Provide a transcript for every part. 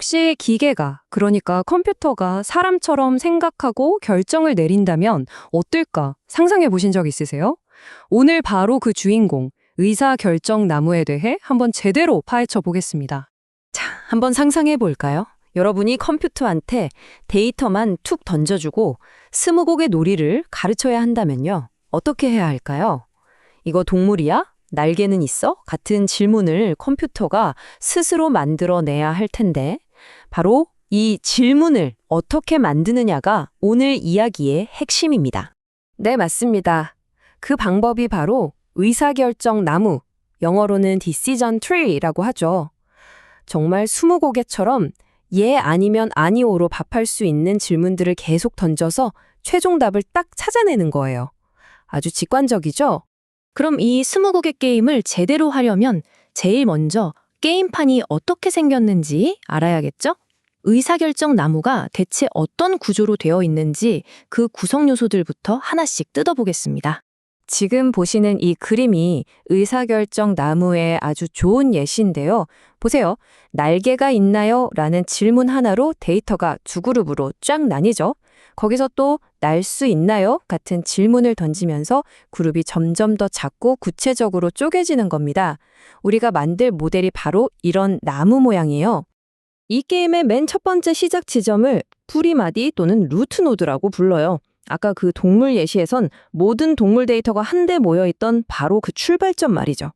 혹시 기계가, 그러니까 컴퓨터가 사람처럼 생각하고 결정을 내린다면 어떨까 상상해 보신 적 있으세요? 오늘 바로 그 주인공, 의사결정 나무에 대해 한번 제대로 파헤쳐 보겠습니다. 자, 한번 상상해 볼까요? 여러분이 컴퓨터한테 데이터만 툭 던져주고 스무고개 놀이를 가르쳐야 한다면요. 어떻게 해야 할까요? 이거 동물이야? 날개는 있어? 같은 질문을 컴퓨터가 스스로 만들어내야 할 텐데 바로 이 질문을 어떻게 만드느냐가 오늘 이야기의 핵심입니다. 네, 맞습니다. 그 방법이 바로 의사결정 나무, 영어로는 decision tree라고 하죠. 정말 스무고개처럼 예 아니면 아니오로 답할 수 있는 질문들을 계속 던져서 최종 답을 딱 찾아내는 거예요. 아주 직관적이죠? 그럼 이 스무고개 게임을 제대로 하려면 제일 먼저 게임판이 어떻게 생겼는지 알아야겠죠? 의사결정 나무가 대체 어떤 구조로 되어 있는지 그 구성 요소들부터 하나씩 뜯어보겠습니다. 지금 보시는 이 그림이 의사결정 나무의 아주 좋은 예시인데요. 보세요. 날개가 있나요? 라는 질문 하나로 데이터가 두 그룹으로 쫙 나뉘죠. 거기서 또 날 수 있나요? 같은 질문을 던지면서 그룹이 점점 더 작고 구체적으로 쪼개지는 겁니다. 우리가 만들 모델이 바로 이런 나무 모양이에요. 이 게임의 맨 첫 번째 시작 지점을 프리마디 또는 루트 노드라고 불러요. 아까 그 동물 예시에선 모든 동물 데이터가 한데 모여있던 바로 그 출발점 말이죠.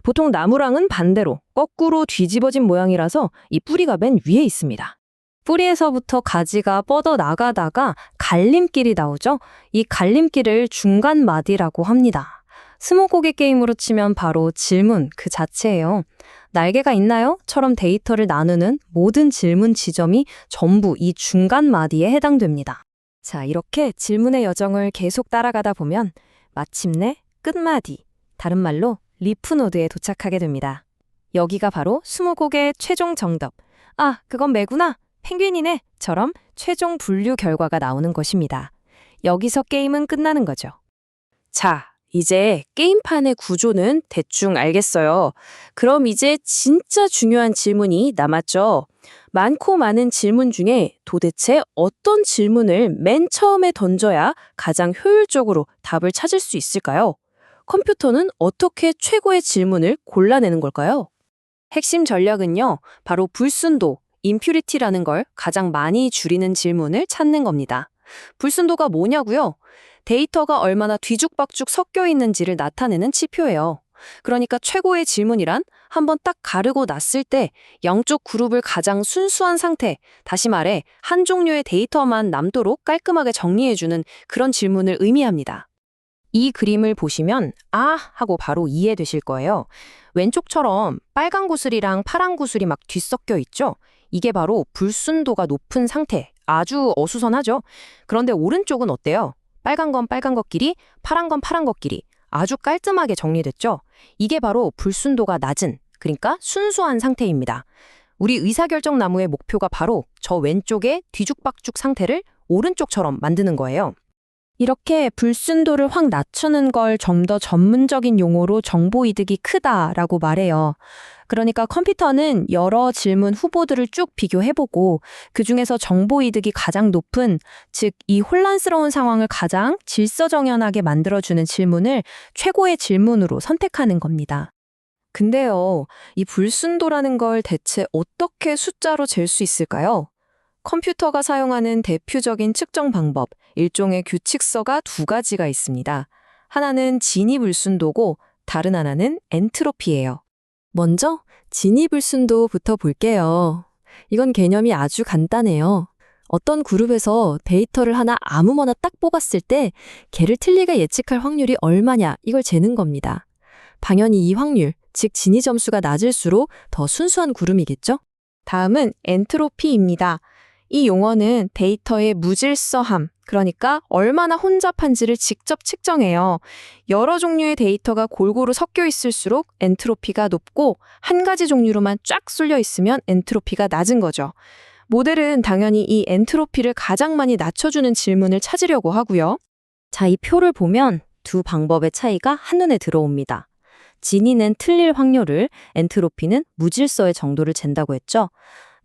보통 나무랑은 반대로 거꾸로 뒤집어진 모양이라서 이 뿌리가 맨 위에 있습니다. 뿌리에서부터 가지가 뻗어 나가다가 갈림길이 나오죠. 이 갈림길을 중간 마디라고 합니다. 스무고개 게임으로 치면 바로 질문 그 자체예요. 날개가 있나요? 처럼 데이터를 나누는 모든 질문 지점이 전부 이 중간 마디에 해당됩니다. 자, 이렇게 질문의 여정을 계속 따라가다 보면 마침내 끝마디, 다른 말로 리프노드에 도착하게 됩니다. 여기가 바로 스무고개의 최종 정답. 아, 그건 매구나. 펭귄이네. 처럼 최종 분류 결과가 나오는 것입니다. 여기서 게임은 끝나는 거죠. 자, 이제 게임판의 구조는 대충 알겠어요. 그럼 이제 진짜 중요한 질문이 남았죠. 많고 많은 질문 중에 도대체 어떤 질문을 맨 처음에 던져야 가장 효율적으로 답을 찾을 수 있을까요? 컴퓨터는 어떻게 최고의 질문을 골라내는 걸까요? 핵심 전략은요, 바로 불순도, impurity라는 걸 가장 많이 줄이는 질문을 찾는 겁니다. 불순도가 뭐냐고요? 데이터가 얼마나 뒤죽박죽 섞여 있는지를 나타내는 지표예요. 그러니까 최고의 질문이란 한번 딱 가르고 났을 때 양쪽 그룹을 가장 순수한 상태, 다시 말해 한 종류의 데이터만 남도록 깔끔하게 정리해주는 그런 질문을 의미합니다. 이 그림을 보시면 아 하고 바로 이해되실 거예요. 왼쪽처럼 빨간 구슬이랑 파란 구슬이 막 뒤섞여 있죠? 이게 바로 불순도가 높은 상태, 아주 어수선하죠? 그런데 오른쪽은 어때요? 빨간 건 빨간 것끼리, 파란 건 파란 것끼리 아주 깔끔하게 정리됐죠? 이게 바로 불순도가 낮은, 그러니까 순수한 상태입니다. 우리 의사결정 나무의 목표가 바로 저 왼쪽의 뒤죽박죽 상태를 오른쪽처럼 만드는 거예요. 이렇게 불순도를 확 낮추는 걸 좀 더 전문적인 용어로 정보 이득이 크다라고 말해요. 그러니까 컴퓨터는 여러 질문 후보들을 쭉 비교해보고 그중에서 정보 이득이 가장 높은, 즉 이 혼란스러운 상황을 가장 질서정연하게 만들어주는 질문을 최고의 질문으로 선택하는 겁니다. 근데요, 이 불순도라는 걸 대체 어떻게 숫자로 잴 수 있을까요? 컴퓨터가 사용하는 대표적인 측정 방법, 일종의 규칙서가 두 가지가 있습니다. 하나는 진위불순도고 다른 하나는 엔트로피예요. 먼저 진위불순도부터 볼게요. 이건 개념이 아주 간단해요. 어떤 그룹에서 데이터를 하나 아무거나 딱 뽑았을 때 걔를 틀리게 예측할 확률이 얼마냐 이걸 재는 겁니다. 당연히 이 확률, 즉 진위 점수가 낮을수록 더 순수한 그룹이겠죠? 다음은 엔트로피입니다. 이 용어는 데이터의 무질서함, 그러니까 얼마나 혼잡한지를 직접 측정해요. 여러 종류의 데이터가 골고루 섞여 있을수록 엔트로피가 높고 한 가지 종류로만 쫙 쏠려 있으면 엔트로피가 낮은 거죠. 모델은 당연히 이 엔트로피를 가장 많이 낮춰주는 질문을 찾으려고 하고요. 자, 이 표를 보면 두 방법의 차이가 한눈에 들어옵니다. 진위는 틀릴 확률을, 엔트로피는 무질서의 정도를 잰다고 했죠.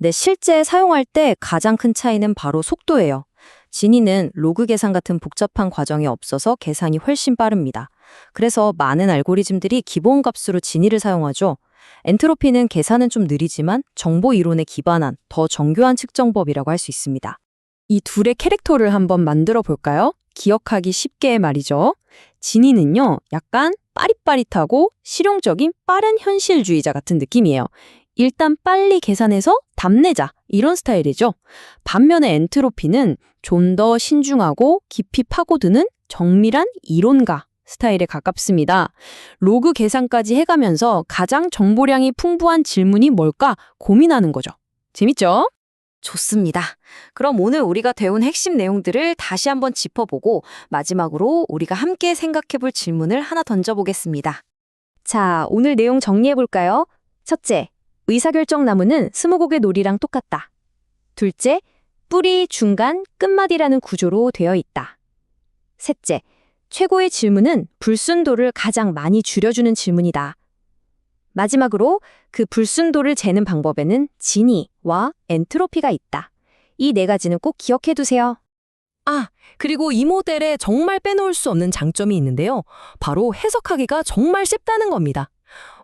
네, 실제 사용할 때 가장 큰 차이는 바로 속도예요. 지니는 로그 계산 같은 복잡한 과정이 없어서 계산이 훨씬 빠릅니다. 그래서 많은 알고리즘들이 기본 값으로 지니를 사용하죠. 엔트로피는 계산은 좀 느리지만 정보 이론에 기반한 더 정교한 측정법이라고 할 수 있습니다. 이 둘의 캐릭터를 한번 만들어 볼까요? 기억하기 쉽게 말이죠. 지니는요, 약간 빠릿빠릿하고 실용적인 빠른 현실주의자 같은 느낌이에요. 일단 빨리 계산해서 답내자, 이런 스타일이죠. 반면에 엔트로피는 좀 더 신중하고 깊이 파고드는 정밀한 이론가 스타일에 가깝습니다. 로그 계산까지 해가면서 가장 정보량이 풍부한 질문이 뭘까 고민하는 거죠. 재밌죠? 좋습니다. 그럼 오늘 우리가 배운 핵심 내용들을 다시 한번 짚어보고 마지막으로 우리가 함께 생각해볼 질문을 하나 던져보겠습니다. 자, 오늘 내용 정리해볼까요? 첫째, 의사결정 나무는 스무고개 놀이랑 똑같다. 둘째, 뿌리, 중간, 끝마디라는 구조로 되어 있다. 셋째, 최고의 질문은 불순도를 가장 많이 줄여주는 질문이다. 마지막으로 그 불순도를 재는 방법에는 지니와 엔트로피가 있다. 이 네 가지는 꼭 기억해 두세요. 그리고 이 모델에 정말 빼놓을 수 없는 장점이 있는데요. 바로 해석하기가 정말 쉽다는 겁니다.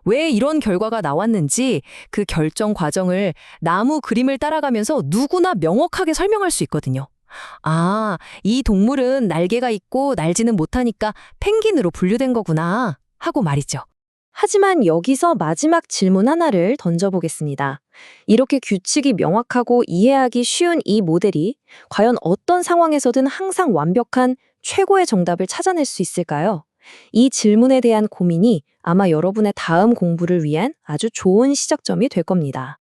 왜 이런 결과가 나왔는지 그 결정 과정을 나무 그림을 따라가면서 누구나 명확하게 설명할 수 있거든요. 이 동물은 날개가 있고 날지는 못하니까 펭귄으로 분류된 거구나 하고 말이죠. 하지만 여기서 마지막 질문 하나를 던져보겠습니다. 이렇게 규칙이 명확하고 이해하기 쉬운 이 모델이 과연 어떤 상황에서든 항상 완벽한 최고의 정답을 찾아낼 수 있을까요? 이 질문에 대한 고민이 아마 여러분의 다음 공부를 위한 아주 좋은 시작점이 될 겁니다.